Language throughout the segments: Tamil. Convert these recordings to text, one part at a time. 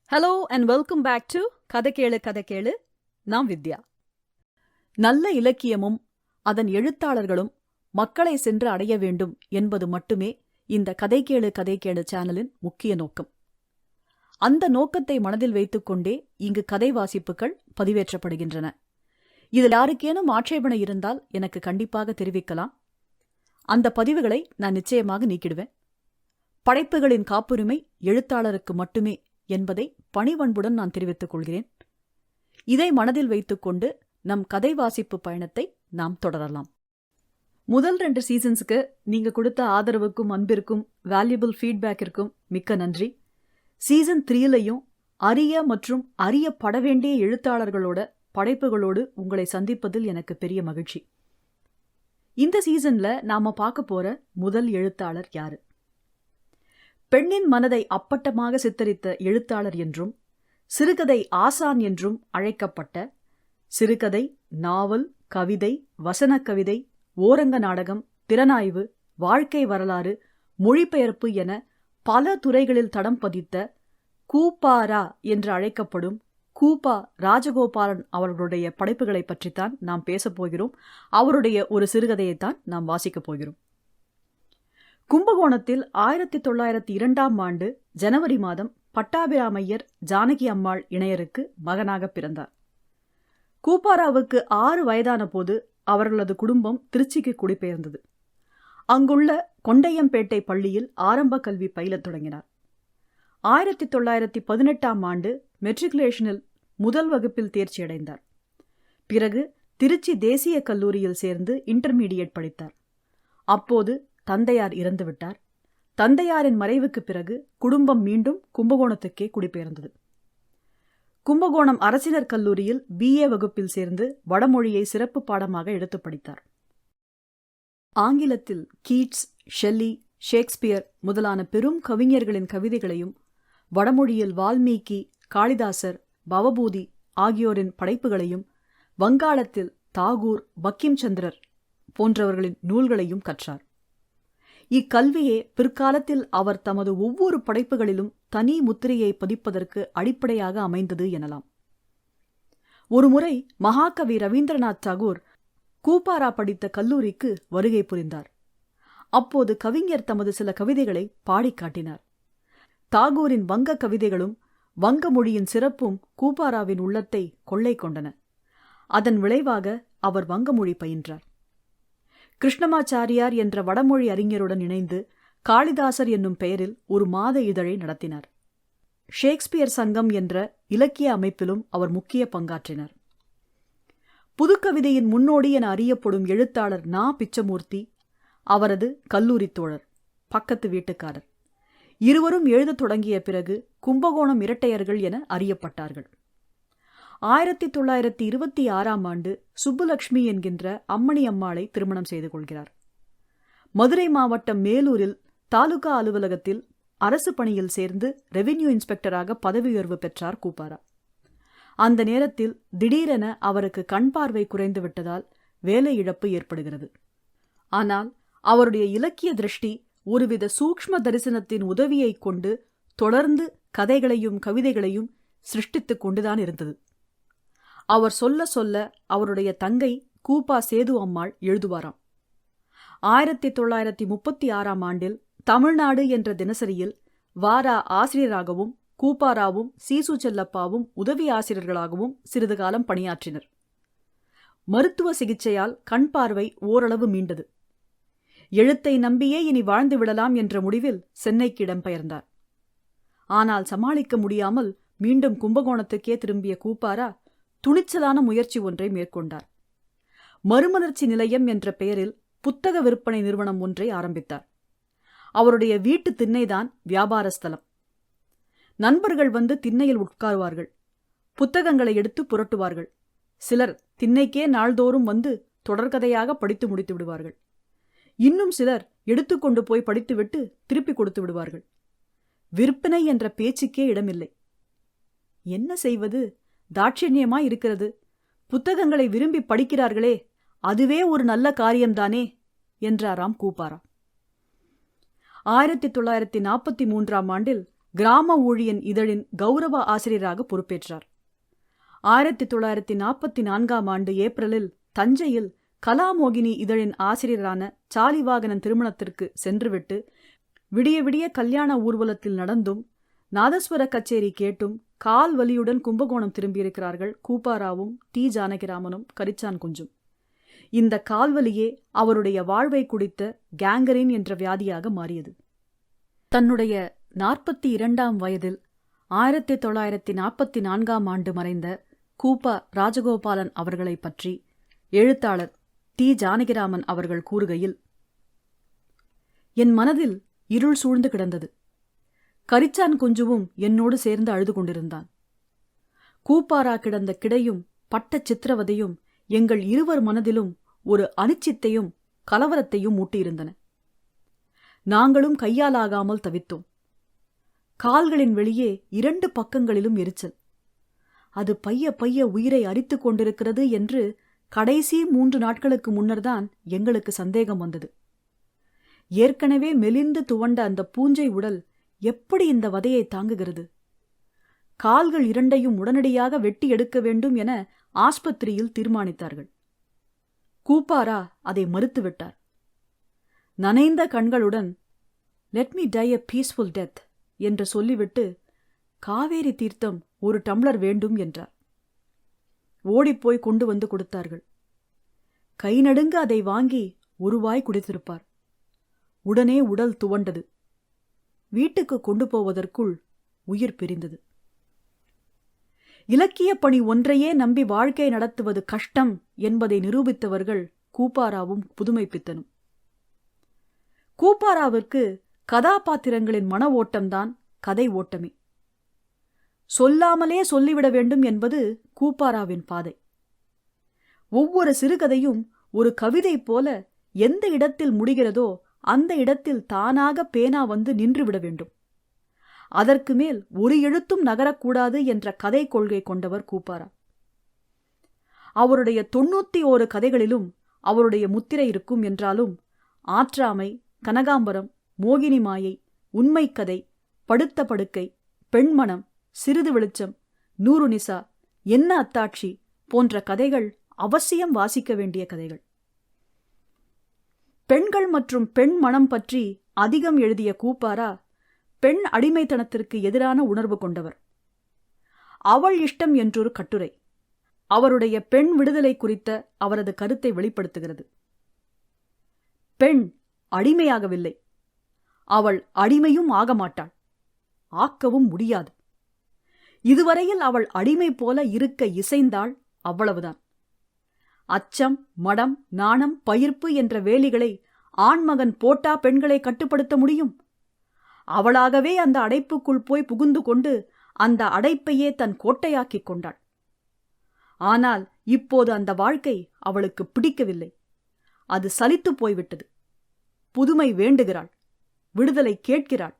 Hello and welcome back to Kathai Kelu. நான் வித்யா. நல்ல இலக்கியமும் அதன் எழுத்தாளர்களும் மக்களை சென்று அடைய வேண்டும் என்பது மட்டுமே இந்த கதை கேளு சேனலின் முக்கிய நோக்கம். அந்த நோக்கத்தை மனதில் வைத்துக்கொண்டே இங்கு கதை வாசிப்புகள் பதிவேற்றப்படுகின்றன. இதில் யாருக்கேனும் ஆட்சேபனை இருந்தால் எனக்கு கண்டிப்பாக தெரிவிக்கலாம். அந்த பதிவுகளை நான் நிச்சயமாக நீக்கிடுவேன். படைப்புகளின் காப்புரிமை எழுத்தாளருக்கு மட்டுமே என்பதை பணிவன்புடன் நான் தெரிவித்துக் கொள்கிறேன். இதை மனதில் வைத்துக்கொண்டு நம் கதை வாசிப்பு பயணத்தை நாம் தொடரலாம். முதல் 2 சீசன்ஸுக்கு நீங்க கொடுத்த ஆதரவுக்கும் அன்பிற்கும் வேல்யூபிள் ஃபீட்பேக்கிற்கும் மிக்க நன்றி. சீசன் 3லையும் அரிய மற்றும் அறியப்பட வேண்டிய எழுத்தாளர்களோட படைப்புகளோடு உங்களை சந்திப்பதில் எனக்கு பெரிய மகிழ்ச்சி. இந்த சீசன்ல நாம பார்க்க போற முதல் எழுத்தாளர் யாரு? பெண்ணின் மனதை அப்பட்டமாக சித்தரித்த எழுத்தாளர் என்றும் சிறுகதை ஆசான் என்றும் அழைக்கப்பட்ட சிறுகதை, நாவல், கவிதை, வசனக் கவிதை, ஓரங்க நாடகம், திறனாய்வு, வாழ்க்கை வரலாறு, மொழிபெயர்ப்பு என பல துறைகளில் தடம் பதித்த கூப்பாரா என்று அழைக்கப்படும் கூப்பா ராஜகோபாலன் அவர்களுடைய படைப்புகளை பற்றித்தான் நாம் பேசப்போகிறோம். அவருடைய ஒரு சிறுகதையைத்தான் நாம் வாசிக்கப் போகிறோம். கும்பகோணத்தில் 1902 ஜனவரி மாதம் பட்டாபிராமையர் ஜானகி அம்மாள் இணையருக்கு மகனாக பிறந்தார். கூப்பாராவுக்கு 6 வயதான போது அவர்களது குடும்பம் திருச்சிக்கு குடிபெயர்ந்தது. அங்குள்ள கொண்டையம்பேட்டை பள்ளியில் ஆரம்ப கல்வி பயிலத் தொடங்கினார். 1918 மெட்ரிகுலேஷனில் முதல் வகுப்பில் தேர்ச்சியடைந்தார். பிறகு திருச்சி தேசிய கல்லூரியில் சேர்ந்து இன்டர்மீடியட் படித்தார். அப்போது தந்தையார் இறந்துவிட்டார். தந்தையாரின் மறைவுக்கு பிறகு குடும்பம் மீண்டும் கும்பகோணத்துக்கே குடிபெயர்ந்தது. கும்பகோணம் அரசினர் கல்லூரியில் BA வகுப்பில் சேர்ந்து வடமொழியை சிறப்பு பாடமாக எடுத்து படித்தார். ஆங்கிலத்தில் கீட்ஸ், ஷெல்லி, ஷேக்ஸ்பியர் முதலான பெரும் கவிஞர்களின் கவிதைகளையும், வடமொழியில் வால்மீகி, காளிதாசர், பவபூதி ஆகியோரின் படைப்புகளையும், வங்காளத்தில் தாகூர், பக்கிம் சந்திரர் போன்றவர்களின் நூல்களையும் கற்றார். இக்கல்வியே பிற்காலத்தில் அவர் தமது ஒவ்வொரு படைப்புகளிலும் தனி முத்திரையை பதிப்பதற்கு அடிப்படையாக அமைந்தது எனலாம். ஒருமுறை மகாகவி ரவீந்திரநாத் தாகூர் கூப்பாரா படித்த கல்லூரிக்கு வருகை புரிந்தார். அப்போது கவிஞர் தமது சில கவிதைகளை பாடிக் காட்டினார். தாகூரின் வங்க கவிதைகளும் வங்க மொழியின் சிறப்பும் கூப்பாராவின் உள்ளத்தை கொள்ளை கொண்டன. அதன் விளைவாக அவர் வங்க மொழி பயின்றார். கிருஷ்ணமாச்சாரியார் என்ற வடமொழி அறிஞருடன் இணைந்து காளிதாசர் என்னும் பெயரில் ஒரு மாத இதழை நடத்தினார். ஷேக்ஸ்பியர் சங்கம் என்ற இலக்கிய அமைப்பிலும் அவர் முக்கிய பங்காற்றினார். புதுக்கவிதையின் முன்னோடி என அறியப்படும் எழுத்தாளர் நா. பிச்சமூர்த்தி அவரது கல்லூரி தோழர், பக்கத்து வீட்டுக்காரர். இருவரும் எழுதத் தொடங்கிய பிறகு கும்பகோணம் இரட்டையர்கள் என அறியப்பட்டார்கள். 1926 சுப்புலட்சுமி என்கின்ற அம்மணி அம்மாளை திருமணம் செய்து கொள்கிறார். மதுரை மாவட்டம் மேலூரில் தாலுகா அலுவலகத்தில் அரசு பணியில் சேர்ந்து ரெவின்யூ இன்ஸ்பெக்டராக பதவி உயர்வு பெற்றார் கூப்பாரா. அந்த நேரத்தில் திடீரென அவருக்கு கண் பார்வை குறைந்து விட்டதால் வேலை இழப்பு ஏற்படுகிறது. ஆனால் அவருடைய இலக்கிய திருஷ்டி ஒருவித சூக்ஷ்ம தரிசனத்தின் உதவியை கொண்டு தொடர்ந்து கதைகளையும் கவிதைகளையும் சிருஷ்டித்துக் கொண்டுதான் இருந்தது. அவர் சொல்ல சொல்ல அவருடைய தங்கை கூப்பா சேது அம்மாள் எழுதுவாராம். 1936 தமிழ்நாடு என்ற தினசரியில் வார ஆசிரியராகவும் கூப்பாராவும் சீசு செல்லப்பாவும் உதவி ஆசிரியர்களாகவும் சிறிது காலம் பணியாற்றினர். மருத்துவ சிகிச்சையால் கண் பார்வை ஓரளவு மீண்டது. எழுத்தை நம்பியே இனி வாழ்ந்து விடலாம் என்ற முடிவில் சென்னைக்கு இடம்பெயர்ந்தார். ஆனால் சமாளிக்க முடியாமல் மீண்டும் கும்பகோணத்துக்கே திரும்பிய கூப்பாரா துணிச்சலான முயற்சி ஒன்றை மேற்கொண்டார். மறுமலர்ச்சி நிலையம் என்ற பெயரில் புத்தக விற்பனை நிறுவனம் ஒன்றை ஆரம்பித்தார். அவருடைய வீட்டு திண்ணைதான் வியாபார ஸ்தலம். நண்பர்கள் வந்து திண்ணையில் உட்காருவார்கள். புத்தகங்களை எடுத்து புரட்டுவார்கள். சிலர் திண்ணைக்கே நாள்தோறும் வந்து தொடர்கதையாக படித்து முடித்து விடுவார்கள். இன்னும் சிலர் எடுத்துக்கொண்டு போய் படித்துவிட்டு திருப்பி கொடுத்து விடுவார்கள். விற்பனை என்ற பேச்சுக்கே இடமில்லை. என்ன செய்வது? தாட்சண்யமாய் இருக்கிறது. புத்தகங்களை விரும்பி படிக்கிறார்களே, அதுவே ஒரு நல்ல காரியம்தானே என்றாராம் கூப்பாரா. 1943 கிராம ஊழியன் இதழின் கௌரவ ஆசிரியராக பொறுப்பேற்றார். 1944 ஏப்ரலில் தஞ்சையில் கலாமோகினி இதழின் ஆசிரியரான சாலிவாகனன் திருமணத்திற்கு சென்றுவிட்டு விடிய விடிய கல்யாண ஊர்வலத்தில் நடந்தும் நாதஸ்வர கச்சேரி கேட்டும் கால் வலியுடன் கும்பகோணம் திரும்பியிருக்கிறார்கள் கூப்பாராவும் டி. ஜானகிராமனும் கரிச்சான் குஞ்சும். இந்த கால்வலியே அவருடைய வாழ்வை குடித்த கேங்கரின் என்ற வியாதியாக மாறியது. தன்னுடைய 42ஆம் வயதில் 1944 மறைந்த கூப்பா ராஜகோபாலன் அவர்களை பற்றி எழுத்தாளர் டி. ஜானகிராமன் அவர்கள் கூறுகையில், என் மனதில் இருள் சூழ்ந்து கிடந்தது. கரிச்சான் குஞ்சுவும் என்னோடு சேர்ந்து அழுது கொண்டிருந்தான். கூப்பாரா கிடந்த கிடையும் பட்ட சித்திரவதையும் எங்கள் இருவர் மனதிலும் ஒரு அனிச்சித்தையும் கலவரத்தையும் மூட்டியிருந்தன. நாங்களும் கையாலாகாமல் தவித்தோம். கால்களின் வெளியே 2 பக்கங்களிலும் எரிச்சல். அது பைய பைய உயிரை அரித்து கொண்டிருக்கிறது என்று கடைசி 3 நாட்களுக்கு முன்னர்தான் எங்களுக்கு சந்தேகம் வந்தது. ஏற்கனவே மெலிந்து துவண்ட அந்த பூஞ்சை உடல் எப்படி இந்த வதையை தாங்குகிறது? கால்கள் 2ஐயும் உடனடியாக வெட்டி எடுக்க வேண்டும் என ஆஸ்பத்திரியில் தீர்மானித்தார்கள். கூப்பாரா அதை மறுத்துவிட்டார். நனைந்த கண்களுடன் let me die a peaceful death என்று சொல்லிவிட்டு காவேரி தீர்த்தம் 1 டம்ளர் வேண்டும் என்றார். ஓடிப்போய் கொண்டு வந்து கொடுத்தார்கள். கை நடுங்க அதை வாங்கி 1 வாய் குடித்திருப்பார். உடனே உடல் துவண்டது. வீட்டுக்கு கொண்டு போவதற்குள் உயிர் பிரிந்தது. இலக்கியப் பணி ஒன்றையே நம்பி வாழ்க்கை நடத்துவது கஷ்டம் என்பதை நிரூபித்தவர்கள் கூப்பாராவும் புதுமைப்பித்தனும். கூப்பாராவிற்கு கதாபாத்திரங்களின் மன ஓட்டம்தான் கதை ஓட்டமே. சொல்லாமலே சொல்லிவிட வேண்டும் என்பது கூப்பாராவின் பாதை. ஒவ்வொரு சிறுகதையும் ஒரு கவிதை போல எந்த இடத்தில் முடிகிறதோ அந்த இடத்தில் தானாக பேனா வந்து நின்றுவிட வேண்டும். அதற்கு மேல் ஒரு எழுத்தும் நகரக்கூடாது என்ற கதை கொள்கை கொண்டவர் கூப்பாரா. அவருடைய 91 கதைகளிலும் அவருடைய முத்திரை இருக்கும் என்றாலும் ஆற்றாமை, கனகாம்பரம், மோகினி மாயை, உண்மை கதை, படுத்த படுக்கை, பெண்மணம், சிறிது வெளிச்சம், 100 நிசா, என்ன அத்தாட்சி போன்ற கதைகள் அவசியம் வாசிக்க வேண்டிய கதைகள். பெண்கள் மற்றும் பெண் மனம் பற்றி அதிகம் எழுதிய கூப்பாரா பெண் அடிமைத்தனத்திற்கு எதிரான உணர்வு கொண்டவர். அவள் இஷ்டம் என்றொரு கட்டுரை அவருடைய பெண் விடுதலை குறித்த அவரது கருத்தை வெளிப்படுத்துகிறது. பெண் அடிமையாகவில்லை, அவள் அடிமையும் ஆக மாட்டாள், ஆக்கவும் முடியாது. இதுவரையில் அவள் அடிமை போல இருக்க இசைந்தாள், அவ்வளவுதான். அச்சம், மடம், நாணம், பயிர்ப்பு என்ற வேலிகளை ஆண்மகன் போட்டா பெண்களை கட்டுப்படுத்த முடியும்? அவளாகவே அந்த அடைப்புக்குள் போய் புகுந்து கொண்டு அந்த அடைப்பையே தன் கோட்டையாக்கிக் கொண்டாள். ஆனால் இப்போது அந்த வாழ்க்கை அவளுக்கு பிடிக்கவில்லை. அது சலித்து போய்விட்டது. புதுமை வேண்டுகிறாள், விடுதலை கேட்கிறாள்.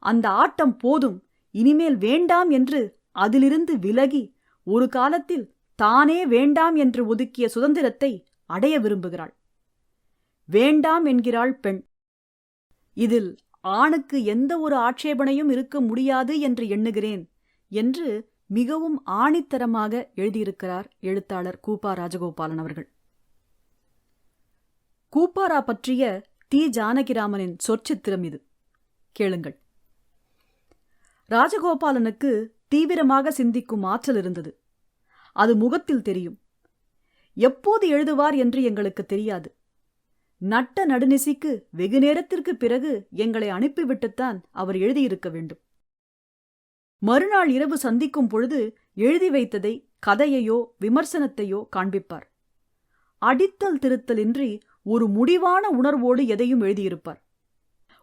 அந்த ஆட்டம் போதும், இனிமேல் வேண்டாம் என்று அதிலிருந்து விலகி ஒரு காலத்தில் தானே வேண்டாம் என்று ஒதுக்கிய சுதந்திரத்தை அடைய விரும்புகிறாள். வேண்டாம் என்கிறாள் பெண். இதில் ஆணுக்கு எந்த ஒரு ஆட்சேபனையும் இருக்க முடியாது என்று எண்ணுகிறேன் என்று மிகவும் ஆணித்தரமாக எழுதியிருக்கிறார் எழுத்தாளர் கூப்பா ராஜகோபாலன் அவர்கள். கூப்பாரா பற்றிய டி. ஜானகிராமனின் சொற்சித்திரம் இது. கேளுங்கள். ராஜகோபாலனுக்கு தீவிரமாக சிந்திக்கும் ஆற்றல் இருந்தது. அது முகத்தில் தெரியும். எப்போது எழுதுவார் என்று எங்களுக்கு தெரியாது. நட்ட நடுநிசிக்கு வெகு நேரத்திற்கு பிறகு எங்களை அனுப்பிவிட்டுத்தான் அவர் எழுதியிருக்க வேண்டும். மறுநாள் இரவு சந்திக்கும் பொழுது எழுதி வைத்ததை, கதையையோ விமர்சனத்தையோ காண்பிப்பார். அடித்தல் திருத்தலின்றி ஒரு முடிவான உணர்வோடு எதையும் எழுதியிருப்பார்.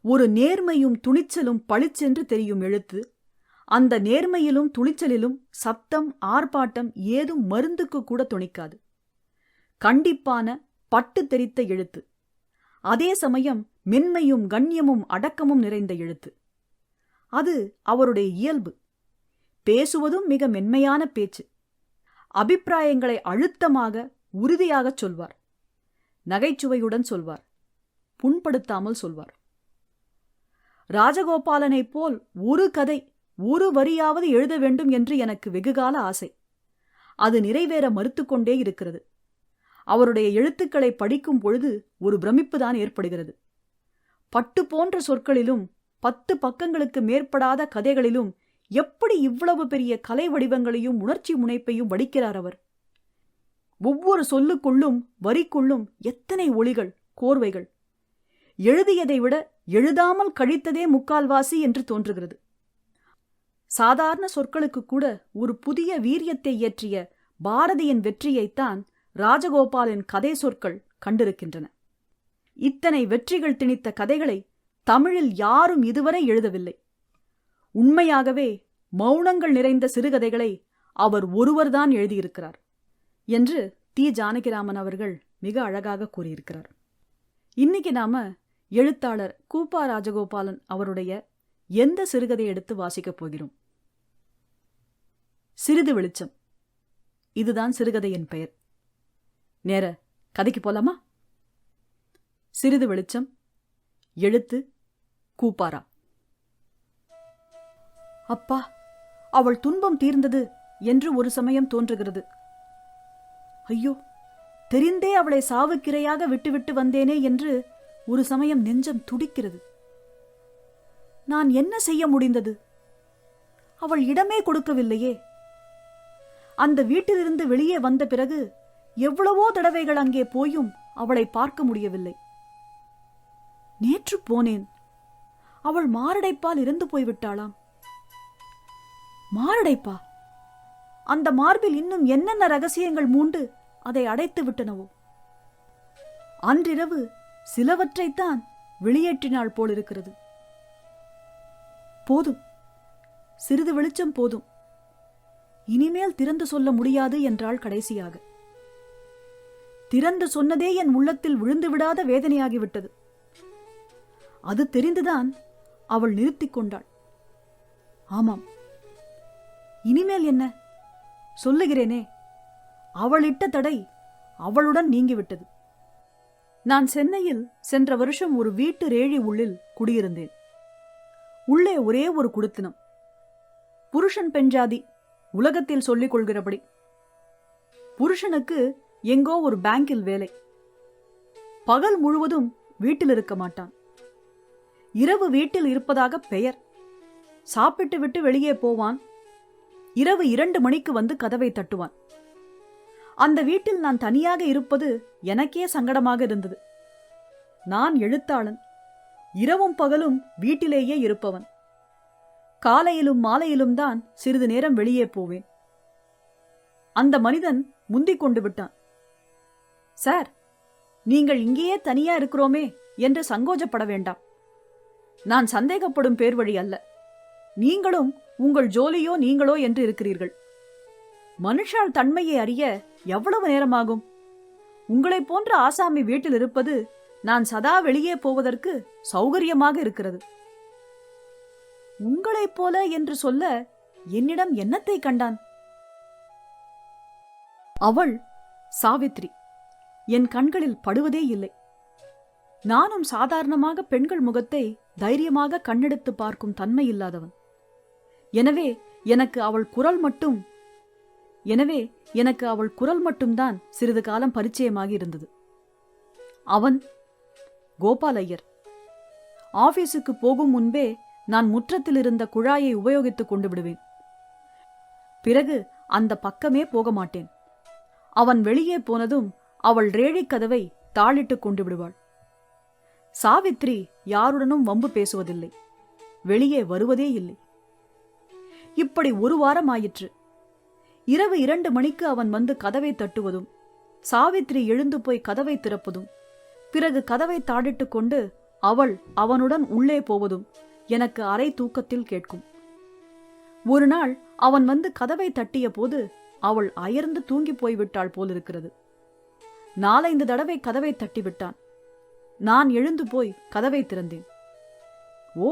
ஒரு நேர்மையும் துணிச்சலும் பளிச்சென்று தெரியும் எழுத்து. அந்த நேர்மையிலும் துணிச்சலிலும் சத்தம், ஆர்ப்பாட்டம் ஏதும் மருந்துக்கு கூட துணிக்காது. கண்டிப்பான பட்டு தெரித்த எழுத்து. அதே சமயம் மென்மையும் கண்ணியமும் அடக்கமும் நிறைந்த எழுத்து. அது அவருடைய இயல்பு. பேசுவதும் மிக மென்மையான பேச்சு. அபிப்பிராயங்களை அழுத்தமாக, உறுதியாகச் சொல்வார். நகைச்சுவையுடன் சொல்வார், புண்படுத்தாமல் சொல்வார். ராஜகோபாலனைப் போல் ஒரு கதை, ஒரு வரியாவது எழுத வேண்டும் என்று எனக்கு வெகுகால ஆசை. அது நிறைவேற மறுத்துக்கொண்டே இருக்கிறது. அவருடைய எழுத்துக்களை படிக்கும் பொழுது ஒரு பிரமிப்புதான் ஏற்படுகிறது. பட்டு போன்ற சொற்களிலும் 10 பக்கங்களுக்கு மேற்படாத கதைகளிலும் எப்படி இவ்வளவு பெரிய கலை வடிவங்களையும் உணர்ச்சி முனைப்பையும் வடிக்கிறார் அவர்? ஒவ்வொரு சொல்லுக்குள்ளும் வரிக்குள்ளும் எத்தனை ஒளிகள், கோர்வைகள்! எழுதியதை விட எழுதாமல் கழித்ததே முக்கால்வாசி என்று தோன்றுகிறது. சாதாரண சொற்களுக்கு கூட ஒரு புதிய வீரியத்தை ஏற்றிய பாரதியின் வெற்றியைத்தான் ராஜகோபாலின் கதை சொற்கள் கண்டிருக்கின்றன. இத்தனை வெற்றிகள் திணித்த கதைகளை தமிழில் யாரும் இதுவரை எழுதவில்லை. உண்மையாகவே மௌனங்கள் நிறைந்த சிறுகதைகளை அவர் ஒருவர்தான் எழுதியிருக்கிறார் என்று தி. ஜானகிராமன் அவர்கள் மிக அழகாக கூறியிருக்கிறார். இன்னைக்கு நாம எழுத்தாளர் கூப்பா ராஜகோபாலன் அவருடைய எந்த சிறுகதை எடுத்து வாசிக்கப் போகிறோம்? சிறிது வெளிச்சம். இதுதான் சிறுகதையின் பெயர். நேர கதைக்கு போலாமா? சிறிது வெளிச்சம். எழுத்து கூப்பாரா. அப்பா, அவள் துன்பம் தீர்ந்தது என்று ஒரு சமயம் தோன்றுகிறது. ஐயோ, தெரிந்தே அவளை சாவுக்கிரையாக விட்டுவிட்டு வந்தேனே என்று ஒரு சமயம் நெஞ்சம் துடிக்கிறது. நான் என்ன செய்ய முடிந்தது? அவள் இடமே கொடுக்கவில்லையே. அந்த வீட்டிலிருந்து வெளியே வந்த பிறகு எவ்வளவோ தடவைகள் அங்கே போயும் அவளை பார்க்க முடியவில்லை. நேற்று போனேன். அவள் மாரடைப்பால் இறந்து போய்விட்டாளாம். மாரடைப்பா? அந்த மார்பில் இன்னும் என்னென்ன ரகசியங்கள் மூண்டு அதை அடைத்து விட்டனவோ? அன்றிரவு சிலவற்றைத்தான் வெளியேற்றினாள் போலிருக்கிறது. போதும், சிறிது வெளிச்சம் போதும். இனிமேல் திறந்து சொல்ல முடியாது என்றாள் கடைசியாக. திறந்து சொன்னதே என் உள்ளத்தில் விழுந்து விடாத வேதனையாகிவிட்டது. அது தெரிந்துதான் அவள் நிறுத்திக் கொண்டாள். ஆமாம், இனிமேல் என்ன சொல்லுகிறேனே, அவளிட்ட தடை அவளுடன் நீங்கிவிட்டது. நான் சென்னையில் சென்ற வருஷம் ஒரு வீட்டு ரேழி உள்ளில் குடியிருந்தேன். உள்ளே ஒரே ஒரு குடித்தனம். புருஷன் பெண்ஜாதி உலகத்தில் சொல்லிக் கொள்கிறபடி. புருஷனுக்கு எங்கோ ஒரு பேங்கில் வேலை. பகல் முழுவதும் வீட்டில் இருக்க மாட்டான். இரவு வீட்டில் இருப்பதாக பெயர். சாப்பிட்டு விட்டு வெளியே போவான். இரவு 2 மணிக்கு வந்து கதவை தட்டுவான். அந்த வீட்டில் நான் தனியாக இருப்பது எனக்கே சங்கடமாக இருந்தது. நான் எழுத்தாளன், இரவும் பகலும் வீட்டிலேயே இருப்பவன். காலையிலும் மாலையிலும் தான் சிறிது நேரம் வெளியே போவேன். அந்த மனிதன் முந்திக் கொண்டு விட்டான். சார், நீங்கள் இங்கேயே தனியா இருக்கிறோமே என்று சங்கோஜப்பட வேண்டாம். நான் சந்தேகப்படும் பேர் வழி அல்ல. நீங்களும் உங்கள் ஜோலியோ நீங்களோ என்று இருக்கிறீர்கள். மனுஷால் தன்மையை அறிய எவ்வளவு நேரமாகும்? உங்களைப் போன்ற ஆசாமி வீட்டில் இருப்பது நான் சதா வெளியே போவதற்கு சௌகரியமாக இருக்கிறது. உங்களைப் போல என்று சொல்ல என்னிடம் என்னத்தை கண்டான்? அவள் சாவித்ரி என் கண்களில் படுவதே இல்லை. நானும் சாதாரணமாக பெண்கள் முகத்தை தைரியமாக கண்ணெடுத்து பார்க்கும் தன்மை இல்லாதவன். எனவே எனக்கு அவள் குரல் மட்டும்தான் சிறிது காலம் பரிச்சயமாகி இருந்தது. அவன் கோபால் ஐயர். ஆபீஸுக்கு போகும் முன்பே நான் முற்றத்தில் இருந்த குழாயை உபயோகித்துக் கொண்டு விடுவேன். பிறகு அந்த பக்கமே போக மாட்டேன். அவன் வெளியே போனதும் அவள் ரேழிக் கதவை தாளிட்டுக் கொண்டு விடுவாள். சாவித்ரி யாருடனும் வம்பு பேசுவதில்லை, வெளியே வருவதே இல்லை. இப்படி 1 வாரம் ஆயிற்று. இரவு 2 மணிக்கு அவன் வந்து கதவை தட்டுவதும், சாவித்ரி எழுந்து போய் கதவை திறப்பதும், பிறகு கதவை தாளிட்டு கொண்டு அவள் அவனுடன் உள்ளே போவதும் எனக்கு அரை தூக்கத்தில் கேட்கும். ஒரு நாள் அவன் வந்து கதவை தட்டிய போது அவள் அயர்ந்து தூங்கி போய்விட்டாள் போலிருக்கிறது. 4-5 தடவை கதவை தட்டிவிட்டான். நான் எழுந்து போய் கதவை திறந்தேன். ஓ,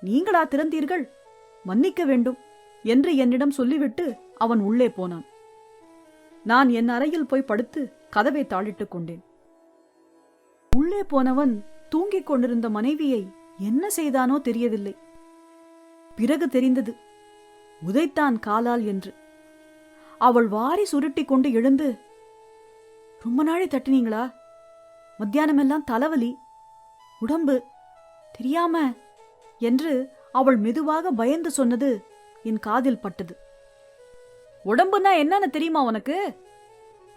நீங்களா திறந்தீர்கள்? மன்னிக்க வேண்டும் என்று என்னிடம் சொல்லிவிட்டு அவன் உள்ளே போனான். நான் என் அறையில் போய் படுத்து கதவை தாளிட்டுக் கொண்டேன். உள்ளே போனவன் தூங்கிக் கொண்டிருந்த மனைவியை என்ன செய்தானோ தெரியவில்லை. பிறகு தெரிந்தது, உதைத்தான் காலால் என்று. அவள் வாரி சுருட்டி கொண்டு எழுந்து, ரொம்ப நாளை தட்டினீங்களா? மத்தியானமெல்லாம் தலைவலி, உடம்பு தெரியாம என்று அவள் மெதுவாக பயந்து சொன்னது என் காதில் பட்டது. உடம்புன்னா என்னன்னு தெரியுமா உனக்கு?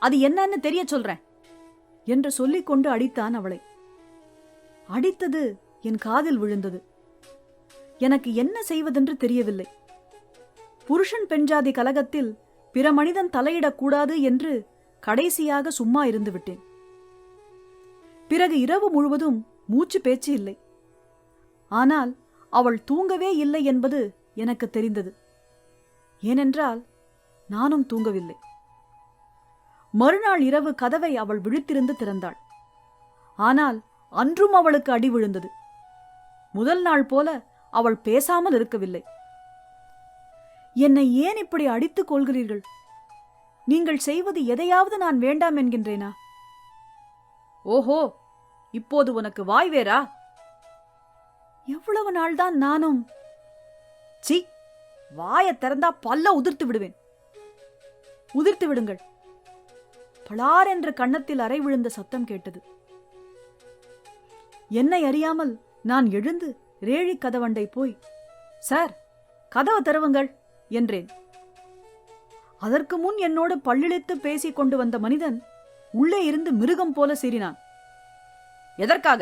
அது என்னன்னு தெரிய சொல்றேன் என்று சொல்லிக்கொண்டு அடித்தான் அவளை. அடித்தது என் காதில் விழுந்தது. எனக்கு என்ன செய்வதென்று தெரியவில்லை. புருஷன் பெண்ஜாதி கலகத்தில் பிற மனிதன் தலையிடக்கூடாது என்று கடைசியாக சும்மா இருந்து விட்டேன். பிறகு இரவு முழுவதும் மூச்சு பேச்சு இல்லை. ஆனால் அவள் தூங்கவே இல்லை என்பது எனக்கு தெரிந்தது. ஏனென்றால் நானும் தூங்கவில்லை. மறுநாள் இரவு கதவை அவள் விழித்திருந்து திறந்தாள். ஆனால் அன்றும் அவளுக்கு அடி விழுந்தது. முதல் நாள் போல அவள் பேசாமல் இருக்கவில்லை. என்னை ஏன் இப்படி அடித்துக் கொள்கிறீர்கள்? நீங்கள் செய்வது எதையாவது நான் வேண்டாம் என்கின்றேனா? ஓஹோ, இப்போது உனக்கு வாய் வேறா? எவ்வளவு நாள்தான் நானும்? சி, வாயை திறந்தா பல்ல உதிர்த்து விடுவேன். உதிர்த்து விடுங்கள். பளார் என்று கன்னத்தில் அறை விழுந்த சத்தம் கேட்டது. என்னை அறியாமல் நான் எழுந்து ரேழி கதவண்டை போய், சார், கதவை திறவுங்கள் என்றேன். அதற்கு முன் என்னோடு பல்லிழித்து பேசிக் கொண்டு வந்த மனிதன் உள்ளே இருந்து மிருகம் போல சீறினான். எதற்காக?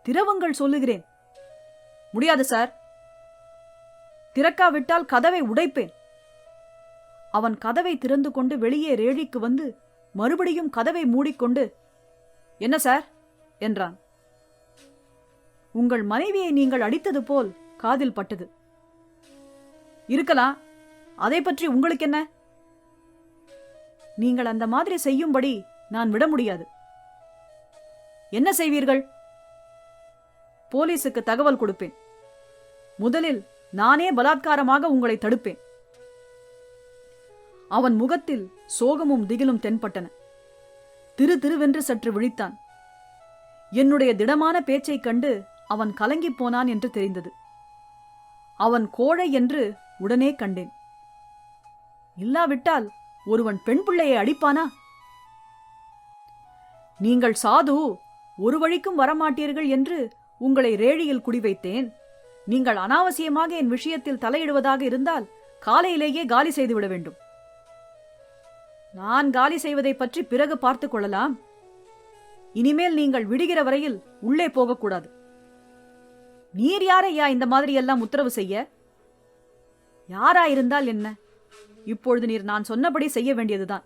திறவுங்கள் சொல்லுகிறேன். முடியாது சார். திறக்காவிட்டால் கதவை உடைப்பேன். அவன் கதவை திறந்து கொண்டு வெளியே ரேழிக்கு வந்து மறுபடியும் கதவை மூடிக்கொண்டு, என்ன சார் என்றான். உங்கள் மனைவியை நீங்கள் அடித்தது போல் காதில் பட்டது. இருக்கலாம், அதை பற்றி உங்களுக்கு என்ன? நீங்கள் அந்த மாதிரி செய்யும்படி நான் விட முடியாது. என்ன செய்வீர்கள்? போலீசுக்கு தகவல் கொடுப்பேன். முதலில் நானே பலாத்காரமாக உங்களை தடுப்பேன். அவன் முகத்தில் சோகமும் திகிலும் தென்பட்டன. திரு திருவென்று சற்று விழித்தான். என்னுடைய திடமான பேச்சைக் கண்டு அவன் கலங்கிப் போனான் என்று தெரிந்தது. அவன் கோழை என்று உடனே கண்டேன். இல்லாவிட்டால் ஒருவன் பெண் பிள்ளையை அடிப்பானா? நீங்கள் சாது, ஒரு வழிக்கும் வரமாட்டீர்கள் என்று உங்களை ரேழியில் குடிவைத்தேன். நீங்கள் அனாவசியமாக என் விஷயத்தில் தலையிடுவதாக இருந்தால் காலையிலேயே காலி செய்துவிட வேண்டும். நான் காலி செய்வதை பற்றி பிறகு பார்த்துக் கொள்ளலாம். இனிமேல் நீங்கள் விடுகிற வரையில் உள்ளே போகக்கூடாது. நீர் யாரையா இந்த மாதிரி எல்லாம் உத்தரவு செய்ய? யாராயிருந்தால் என்ன? இப்பொழுது நீர் நான் சொன்னபடி செய்ய வேண்டியதுதான்.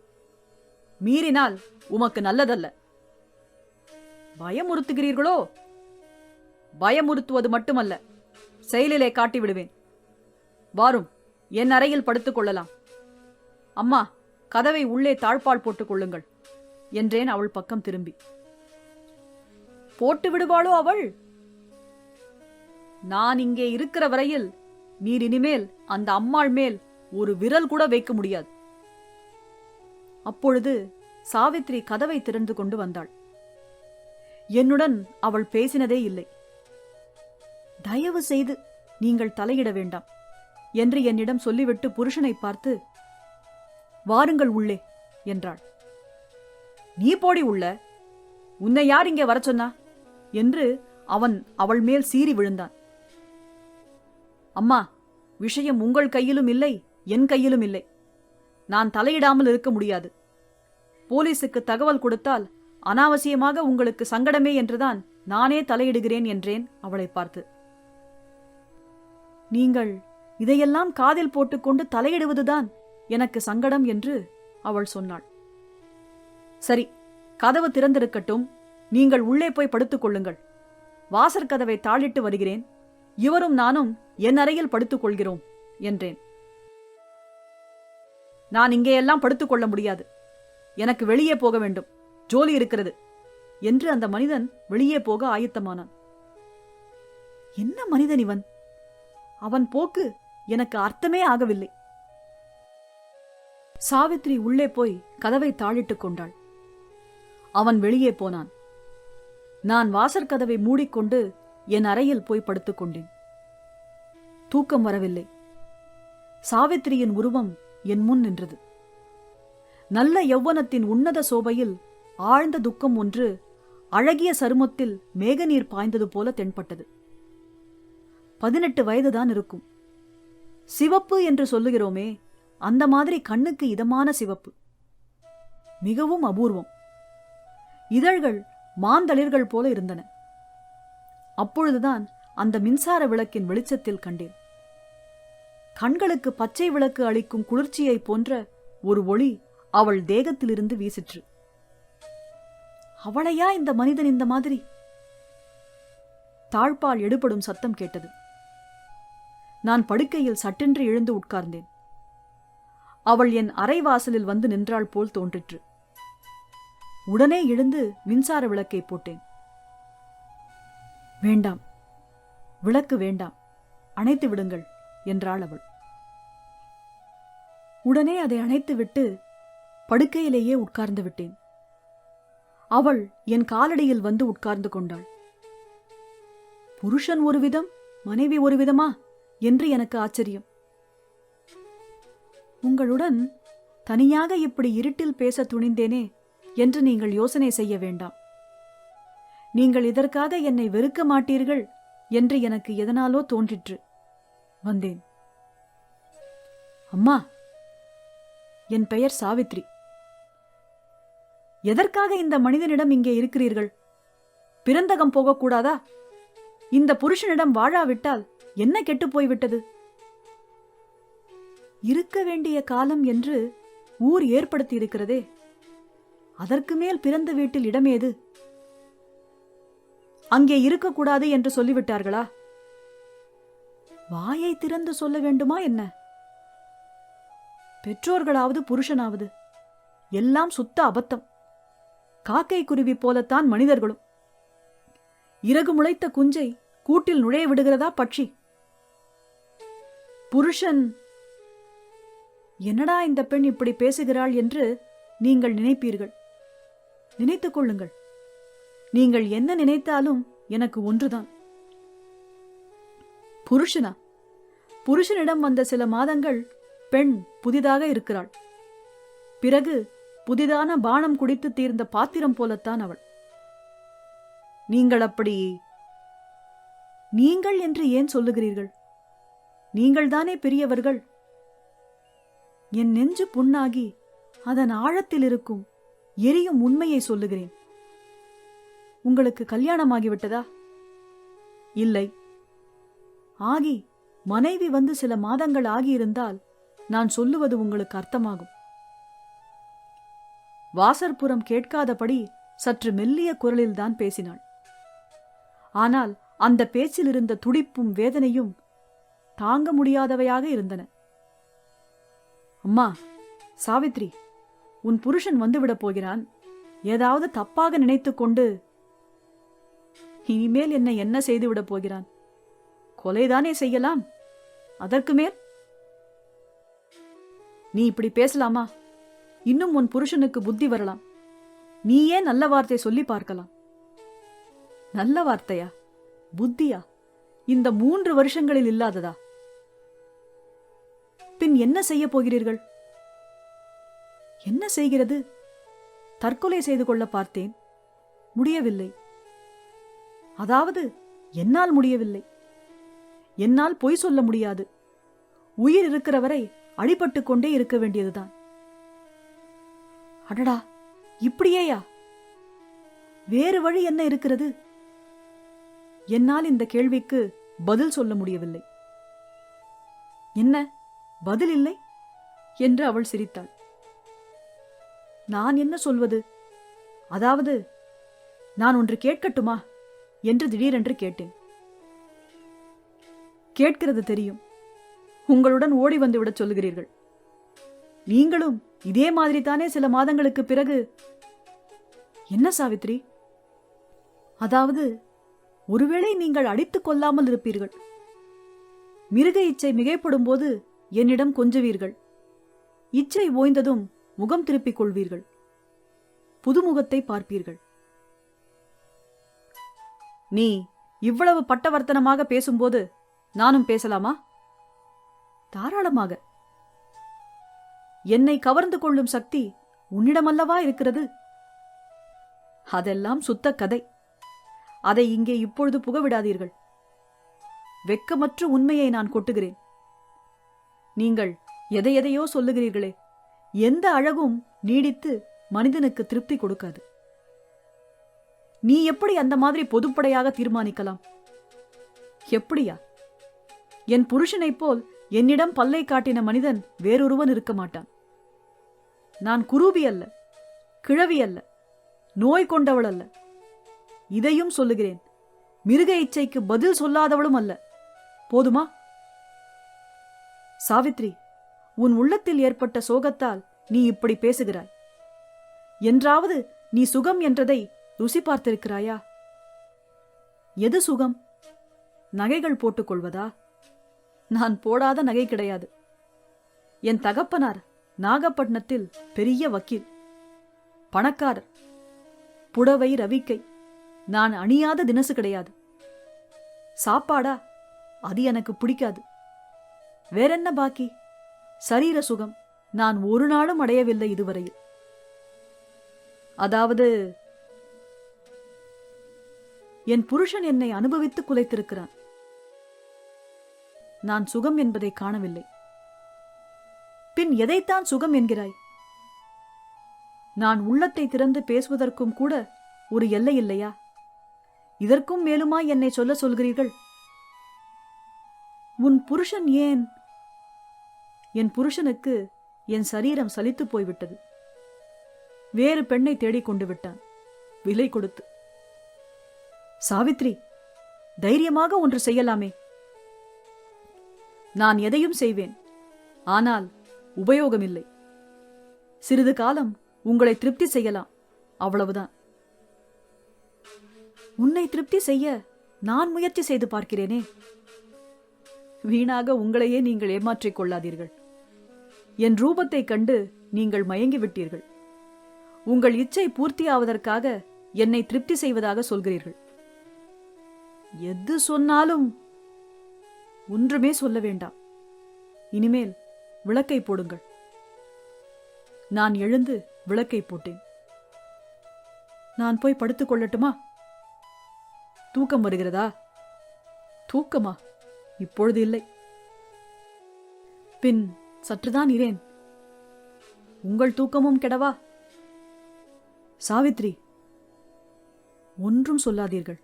மீறினால் உமக்கு நல்லதல்ல. பயமுறுத்துகிறீர்களோ? பயமுறுத்துவது மட்டுமல்ல, செயலிலே காட்டி விடுவேன். வாரும், என் அறையில் படுத்துக் கொள்ளலாம். அம்மா, கதவை உள்ளே தாழ்பால் போட்டுக் கொள்ளுங்கள் என்றேன் அவள் பக்கம் திரும்பி. போட்டு விடுவாளோ அவள்? நான் இங்கே இருக்கிற வரையில் நீர் இனிமேல் அந்த அம்மாள் மேல் ஒரு விரல் கூட வைக்க முடியாது. அப்பொழுது சாவித்ரி கதவை திறந்து கொண்டு வந்தாள். என்னுடன் அவள் பேசினதே இல்லை. தயவு செய்து நீங்கள் தலையிட வேண்டாம் என்று என்னிடம் சொல்லிவிட்டு புருஷனை பார்த்து, வாருங்கள் உள்ளே என்றாள். நீ போடி உள்ள, உன்னை யார் இங்கே வர சொன்னா என்று அவன் அவள் மேல் சீறி விழுந்தான். அம்மா, விஷயம் உங்கள் கையிலும் இல்லை, என் கையிலும் இல்லை. நான் தலையிடாமல் இருக்க முடியாது. போலீசுக்கு தகவல் கொடுத்தால் அனாவசியமாக உங்களுக்கு சங்கடமே என்றுதான் நானே தலையிடுகிறேன் என்றேன் அவளை பார்த்து. நீங்கள் இதையெல்லாம் காதில் போட்டுக்கொண்டு தலையிடுவதுதான் எனக்கு சங்கடம் என்று அவள் சொன்னாள். சரி, கதவு திறந்திருக்கட்டும், நீங்கள் உள்ளே போய் படுத்துக் கொள்ளுங்கள். வாசற்கதவை தாளிட்டு வருகிறேன். இவரும் நானும் என் அறையில் படுத்துக் கொள்கிறோம் என்றேன். நான் இங்கேயெல்லாம் படுத்துக் கொள்ள முடியாது. எனக்கு வெளியே போக வேண்டும், ஜோலி இருக்கிறது என்று அந்த மனிதன் வெளியே போக ஆயத்தமானான். என்ன மனிதன் இவன்? அவன் போக்கு எனக்கு அர்த்தமே ஆகவில்லை. சாவித்ரி உள்ளே போய் கதவை தாளிட்டுக் கொண்டாள். அவன் வெளியே போனான். நான் வாசற்கதவை மூடிக்கொண்டு என் அறையில் போய் படுத்துக் கொண்டேன். தூக்கம் வரவில்லை. சாவித்திரியின் உருவம் என் முன் நின்றது. நல்ல யௌவனத்தின் உன்னத சோபையில் ஆழ்ந்த துக்கம் ஒன்று அழகிய சருமத்தில் மேகநீர் பாய்ந்தது போல தென்பட்டது. 18 வயதுதான் இருக்கும். சிவப்பு என்று சொல்லுகிறோமே, அந்த மாதிரி கண்ணுக்கு இதமான சிவப்பு. மிகவும் அபூர்வம். இதழ்கள் மாந்தளிர்கள் போல இருந்தன. அப்பொழுதுதான் அந்த மின்சார விளக்கின் வெளிச்சத்தில் கண்டேன். கண்களுக்கு பச்சை விளக்கு அளிக்கும் குளிர்ச்சியை போன்ற ஒரு ஒளி அவள் தேகத்திலிருந்து வீசிற்று. அவளையா இந்த மனிதன் இந்த மாதிரி? தாழ்பால் எடுபடும் சத்தம் கேட்டது. நான் படுக்கையில் சட்டென்று எழுந்து உட்கார்ந்தேன். அவள் என் அறைவாசலில் வந்து நின்றாள் போல் தோன்றிற்று. உடனே எழுந்து மின்சார விளக்கை போட்டேன். வேண்டாம், விளக்கு வேண்டாம், அணைத்து விடுங்கள் என்றாள் அவள். உடனே அதை அணைத்துவிட்டு படுக்கையிலேயே உட்கார்ந்து விட்டேன். அவள் என் காலடியில் வந்து உட்கார்ந்து கொண்டாள். புருஷன் ஒரு விதம், மனைவி ஒரு விதமா என்று எனக்கு ஆச்சரியம். உங்களுடன் தனியாக இப்படி இருட்டில் பேச துணிந்தேனே என்று நீங்கள் யோசனை செய்ய வேண்டாம். நீங்கள் இதற்காக என்னை வெறுக்க மாட்டீர்கள் என்று எனக்கு எதனாலோ தோன்றிற்று. வந்தேன். அம்மா, என் பெயர் சாவித்ரி. எதற்காக இந்த மனிதனிடம் இங்கே இருக்கிறீர்கள்? பிறந்தகம் போகக்கூடாதா? இந்த புருஷனிடம் வாழாவிட்டால் என்ன கெட்டுப் போய்விட்டது? இருக்க வேண்டிய காலம் என்று ஊர் ஏற்படுத்தி இருக்கிறதே, அதற்கு மேல் பிறந்த வீட்டில் இடமேது? அங்கே இருக்கக்கூடாது என்று சொல்லிவிட்டார்களா? வாயை திறந்து சொல்ல வேண்டுமா என்ன? பெற்றோர்களாவது புருஷனாவது எல்லாம் சுத்த அபத்தம். காக்கை குருவி போலத்தான் மனிதர்களும். இறகு முளைத்த குஞ்சை கூட்டில் நுழைய விடுகிறதா பட்சி? புருஷன், என்னடா இந்த பெண் இப்படி பேசுகிறாள் என்று நீங்கள் நினைப்பீர்கள். நினைத்துக் கொள்ளுங்கள். நீங்கள் என்ன நினைத்தாலும் எனக்கு ஒன்றுதான். புருஷனா? புருஷனிடம் வந்த சில மாதங்கள் பெண் புதிதாக இருக்கிறாள். பிறகு புதிதான பானம் குடித்து தீர்ந்த பாத்திரம் போலத்தான் அவள். நீங்கள் அப்படி... நீங்கள் என்று ஏன் சொல்லுகிறீர்கள்? நீங்கள்தானே பெரியவர்கள். என் நெஞ்சு புண்ணாகி அதன் ஆழத்தில் இருக்கும் எரியும் உண்மையை சொல்லுகிறேன். உங்களுக்கு கல்யாணமாகிவிட்டதா? இல்லை. ஆகி மனைவி வந்து சில மாதங்கள் ஆகியிருந்தால் நான் சொல்லுவது உங்களுக்கு அர்த்தமாகும். வாசற்புறம் கேட்காதபடி சற்று மெல்லிய குரலில்தான் பேசினாள். ஆனால் அந்த பேச்சில் இருந்த துடிப்பும் வேதனையும் தாங்க முடியாதவையாக இருந்தன. அம்மா, சாவித்ரி, உன் புருஷன் வந்துவிடப் போகிறான். ஏதாவது தப்பாக நினைத்துக் கொண்டு இனிமேல் என்னை என்ன செய்துவிடப் போகிறான்? கொலைதானே செய்யலாம். அதற்கு மேல் நீ இப்படி பேசலாமா? இன்னும் உன் புருஷனுக்கு புத்தி வரலாம். நீயே நல்ல வார்த்தை சொல்லி பார்க்கலாம். நல்ல வார்த்தையா? புத்தியா? இந்த 3 வருஷங்களில் இல்லாததா? பின் என்ன செய்ய போகிறீர்கள்? என்ன செய்கிறது? தற்கொலை செய்து கொள்ள பார்த்தேன், முடியவில்லை. அதாவது என்னால் முடியவில்லை. என்னால் பொய் சொல்ல முடியாது. உயிர் இருக்கிறவரை அடிபட்டு கொண்டே இருக்க வேண்டியதுதான். அடடா, இப்படியேயா? வேறு வழி என்ன இருக்கிறது? என்னால் இந்த கேள்விக்கு பதில் சொல்ல முடியவில்லை. என்ன பதில் இல்லை என்று அவள் சிரித்தாள். நான் என்ன சொல்வது? அதாவது, நான் ஒன்று கேட்கட்டுமா என்று திடீரென்று கேட்டேன். கேட்கிறது தெரியும். உங்களுடன் ஓடி வந்து விடச் சொல்லுகிறீர்கள். நீங்களும் இதே மாதிரி தானே சில மாதங்களுக்கு பிறகு? என்ன சாவித்ரி? அதாவது, ஒருவேளை நீங்கள் அடித்துக் கொள்ளாமல் இருப்பீர்கள். மிருக இச்சை மிகைப்படும் போது என்னிடம் கொஞ்சுவீர்கள். இச்சை ஓய்ந்ததும் முகம் திருப்பிக் கொள்வீர்கள். புதுமுகத்தை பார்ப்பீர்கள். நீ இவ்வளவு பட்டவர்த்தனமாக பேசும்போது நானும் பேசலாமா? தாராளமாக. என்னை கவர்ந்து கொள்ளும் சக்தி உன்னிடமல்லவா இருக்கிறது? அதெல்லாம் சுத்த கதை. அதை இங்கே இப்பொழுது புகவிடாதீர்கள். வெட்கமற்ற உண்மையை நான் கொட்டுகிறேன். நீங்கள் எதையெதையோ சொல்லுகிறீர்களே, எந்த அழகும் நீடித்து மனிதனுக்கு திருப்தி கொடுக்காது. நீ எப்படி அந்த மாதிரி பொதுப்படையாக தீர்மானிக்கலாம்? எப்படியா? என் புருஷனைப் போல் என்னிடம் பல்லை காட்டின மனிதன் வேறொருவன் இருக்க மாட்டான். நான் குரூபி அல்ல, கிழவி அல்ல, நோய் கொண்டவள் அல்ல. இதையும் சொல்லுகிறேன், மிருக இச்சைக்கு பதில் சொல்லாதவளும் அல்ல. போதுமா? சாவித்ரி, உன் உள்ளத்தில் ஏற்பட்ட சோகத்தால் நீ இப்படி பேசுகிறாய். என்றாவது நீ சுகம் என்றதை ருசி பார்த்திருக்கிறாயா? எது சுகம்? நகைகள் போட்டுக் கொள்வதா? நான் போடாத நகை கிடையாது. என் தகப்பனார் நாகப்பட்டினத்தில் பெரிய வக்கீல், பணக்காரர். புடவை ரவிக்கை நான் அணியாத தினசு கிடையாது. சாப்பாடா? அது எனக்கு பிடிக்காது. வேறென்ன பாக்கி? சரீர சுகம் நான் ஒரு நாளும் அடையவில்லை இதுவரையில். அதாவது என் புருஷன் என்னை அனுபவித்து குலைத்திருக்கிறான். நான் சுகம் என்பதை காணவில்லை. பின் எதைத்தான் சுகம் என்கிறாய்? நான் உள்ளத்தை திறந்து பேசுவதற்கும் கூட ஒரு எல்லை இல்லையா? இதற்கும் மேலுமா என்னை சொல்ல சொல்கிறீர்கள்? உன் புருஷன் ஏன்? என் புருஷனுக்கு என் சரீரம் சலித்து போய்விட்டது. வேறு பெண்ணை தேடிக் கொண்டு விட்டான், விலை கொடுத்து. சாவித்ரி, தைரியமாக ஒன்று செய்யலாமே. நான் எதையும் செய்வேன், ஆனால் உபயோகமில்லை. சிறிது காலம் உங்களை திருப்தி செய்யலாம், அவ்வளவுதான். உன்னை திருப்தி செய்ய நான் முயற்சி செய்து பார்க்கிறேனே. வீணாக உங்களையே நீங்கள் ஏமாற்றிக் கொள்ளாதீர்கள். என் ரூபத்தைக் கண்டு நீங்கள் மயங்கிவிட்டீர்கள். உங்கள் இச்சை பூர்த்தியாவதற்காக என்னை திருப்தி செய்வதாக சொல்கிறீர்கள். எது சொன்னாலும் ஒன்றுமே சொல்ல வேண்டாம். இனிமேல் விளக்கை போடுங்கள். நான் எழுந்து விளக்கை போட்டேன். நான் போய் படுத்துக் கொள்ளட்டுமா? தூக்கம் வருகிறதா? தூக்கமா? இப்பொழுது இல்லை. பின் சற்றுதான் இரேன். உங்கள் தூக்கமும் கெடவா? சாவித்ரி, ஒன்றும் சொல்லாதீர்கள்.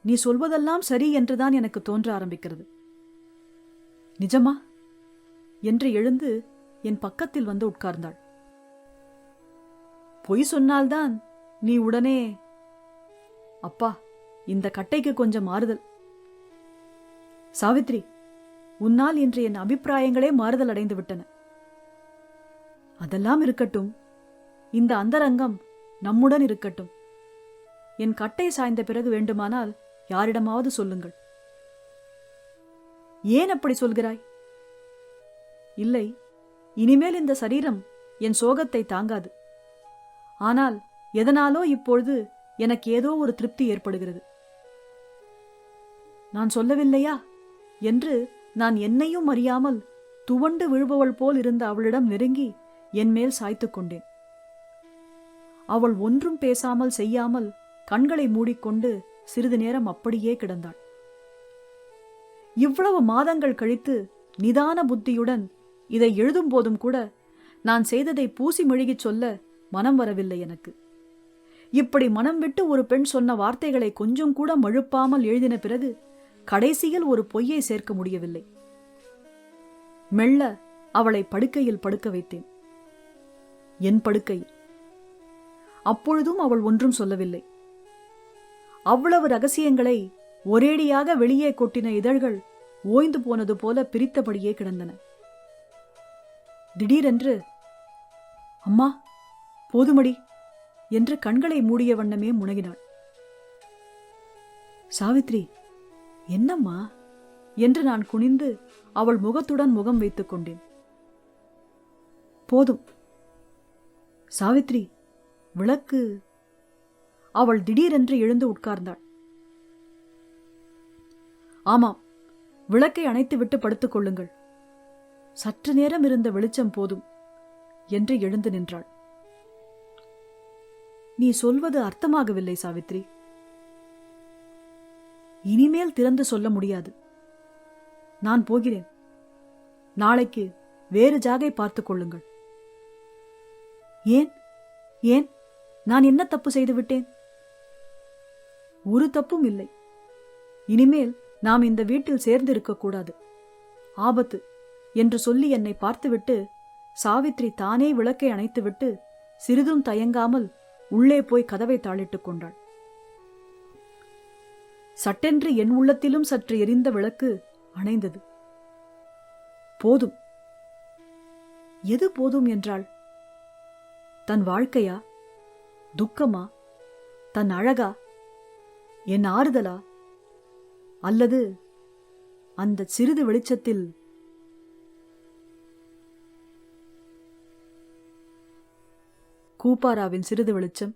நீ சொல்வதெல்லாம் சரி என்றுதான் எனக்கு தோன்ற ஆரம்பிக்கிறது. நிஜமா? என்று எழுந்து என் பக்கத்தில் வந்து உட்கார்ந்தாள். பொய் சொன்னால்தான் நீ உடனே, அப்பா, இந்த கட்டைக்கு கொஞ்சம் மாறுதல். சாவித்ரி, உன்னால் இன்று என் அபிப்பிராயங்களே மாறுதல் அடைந்து விட்டன. அதெல்லாம் இருக்கட்டும், இந்த அந்தரங்கம் நம்முடன் இருக்கட்டும். என் கட்டை சாய்ந்த பிறகு வேண்டுமானால் யாரிடமாவது சொல்லுங்கள். ஏன் அப்படி சொல்கிறாய்? இல்லை, இனிமேல் இந்த சரீரம் என் சோகத்தை தாங்காது. ஆனால் எதனாலோ இப்பொழுது எனக்கு ஏதோ ஒரு திருப்தி ஏற்படுகிறது. நான் சொல்லவில்லையா என்று நான் என்னையும் அறியாமல் துவண்டு விழுபவள் போல் இருந்த அவளிடம் நெருங்கி என் மேல் சாய்த்துக் கொண்டேன். அவள் ஒன்றும் பேசாமல் செய்யாமல் கண்களை மூடிக்கொண்டு சிறிது நேரம் அப்படியே கிடந்தாள். இவ்வளவு மாதங்கள் கழித்து நிதான புத்தியுடன் இதை எழுதும் போதும் கூட நான் செய்ததை பூசி மெழுகிச் சொல்ல மனம் வரவில்லை எனக்கு. இப்படி மனம் விட்டு ஒரு பெண் சொன்ன வார்த்தைகளை கொஞ்சம் கூட மழுப்பாமல் எழுதின பிறகு கடைசியில் ஒரு பொய்யை சேர்க்க முடியவில்லை. மெல்ல அவளை படுக்கையில் படுக்க வைத்தேன், என் படுக்கையில். அப்பொழுதும் அவள் ஒன்றும் சொல்லவில்லை. அவ்வளவு ரகசியங்களை ஒரேடியாக வெளியே கொட்டின இதழ்கள் ஓய்ந்து போனது போல பிரித்தபடியே கிடந்தன. திடீரென்று, அம்மா போதுமடி என்று கண்களை மூடிய வண்ணமே முனகினாள். சாவித்ரி, என்னம்மா என்று நான் குனிந்து அவள் முகத்துடன் முகம் வைத்துக் கொண்டேன். போதும். சாவித்ரி, விளக்கு. அவள் திடீரென்று எழுந்து உட்கார்ந்தாள். ஆமாம், விளக்கை அணைத்துவிட்டு படுத்துக் கொள்ளுங்கள். சற்று நேரம் இருந்த வெளிச்சம் போதும் என்று எழுந்து நின்றாள். நீ சொல்வது அர்த்தமாகவில்லை சாவித்ரி. இனிமேல் திறந்து சொல்ல முடியாது. நான் போகிறேன். நாளைக்கு வேறு ஜாகை பார்த்துக் கொள்ளுங்கள். ஏன் ஏன் நான் என்ன தப்பு செய்து விட்டேன்? ஒரு தப்பும் இல்லை. இனிமேல் நாம் இந்த வீட்டில் சேர்ந்திருக்கக்கூடாது. ஆபத்து என்று சொல்லி என்னை பார்த்துவிட்டு சாவித்ரி தானே விளக்கை அணைத்துவிட்டு சிறிதும் தயங்காமல் உள்ளே போய் கதவை தாளிட்டுக் கொண்டாள். சட்டென்று என் உள்ளத்திலும் சற்று எரிந்த விளக்கு அணைந்தது. போதும். எது போதும் என்றாள்? தன் வாழ்க்கையா, துக்கமா, தன் அழகா, என் ஆறுதலா, அல்லது அந்த சிறிது வெளிச்சத்தில் கூப்பாராவின் சிறிது வெளிச்சம்?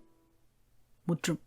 முற்றும்.